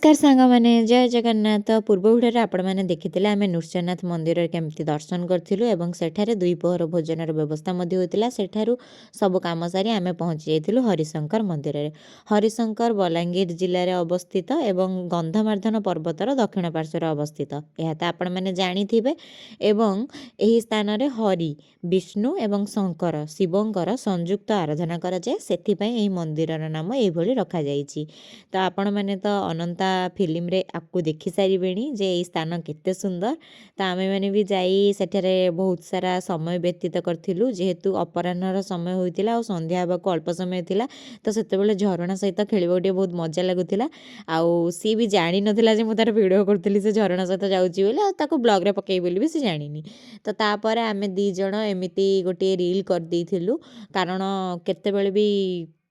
नमस्कार सांग मैंने जय जगन्नाथ पूर्व भिडियो आपण मैंने देखी आम नृसिंहनाथ मंदिर केमती दर्शन करूँ और सेठारे द्विपहर भोजन व्यवस्था होता सेठारू सब कम सारी आम पहुँची जाइलु हरिशंकर मंदिर में। हरिशंकर बलांगीर जिले में अवस्थित एवं गंधमार्धन पर्वतर दक्षिण पार्श्वर अवस्थित यह तो आपण मैंने जानी एवं यही स्थान में हरि विष्णु एवं शंकर शिवंकर संयुक्त आराधना कराए से मंदिर नाम ये रखा जाइए। तो आपण मैंने तो अनंता फिल्म रे आपको देखी सारे जे ये स्थान केते सुंदर। तो आमे मैंने भी जाई सेठारे बहुत सारा समय व्यतीत करूँ जेहेतु अपराह्न समय होता और संध्या को अल्प समय थिला तो सेतेबेले झरणा सहित खेल बहुत मजा लगुला। आउ सी भी जानी नथिला जे मु तार वीडियो करथली से झरणा सहित जाउची बोली आ ताको ब्लॉग रे पकेई बोली भी से जानिनी। तो तापर आमे दी जण एमिति गोटे रील कर देइथिलु कारण केतेबेले भी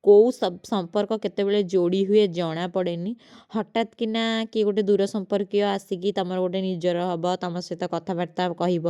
कौ सब संपर्क केतेबेले जोड़ी हुए जना पड़ेनी हठात किना कि गोटे दूर संपर्कीय आसिकी तमर गोटे निजर हम तुम सहित कथबार्ता कहब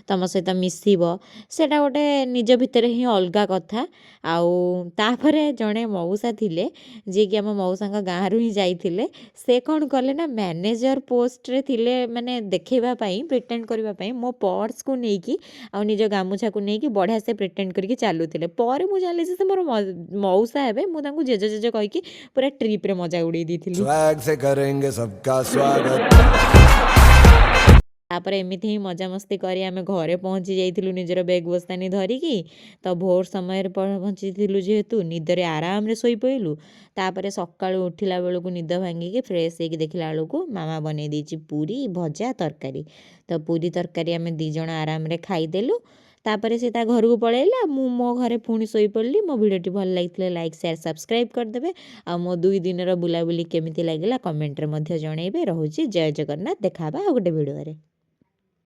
तुम सहित मिसब सेटा गोटे निज भितर ही अलग कथा। आउ तापरे जड़े मऊसा थिले जे कि आम मऊसा गाँव ही जाइथिले से कौन कले ना मैनेजर पोस्ट रे थिले माने देखैबा पई प्रिटेंड करबा पई मो पर्स को नेकी आ निज गामुछा को नेकी बढ़िया से प्रिटेंड करके चालुथिले पर मु जानिले से मोर मऊसा है मुझे जेजे जेजे कहीकि पूरा ट्रिप रे मजा उड़े दी थी। स्वैग से करेंगे सबका स्वागत। तापर एमती ही मजा मस्ती करी आम घरे पहुँची जाइलु निजर बैग बस्तानी धरिकी। तो भोर समय पहुँची जेहेतु निदरे आराम रे सोई पइलु तापर सका उठिला बेलू निद भांगिकी फ्रेश होगी देखला बेलू मामा बनई देछि पूरी भजा तरकारी। तो पूरी तरकारी आम दी जण आराम रे खाईदेलु तापर से घर को पलैला मु मो घरे पुणी शोई पड़ी। मो भिडियोटी भल लगी लाइक शेयर सब्सक्राइब करदे आ मो 2 दिन बुलाबुली केमिति लागिला कमेंट रे मध्य जणैबे। रहुछि जय जगन्नाथ देखा गोटे भिडियो रे।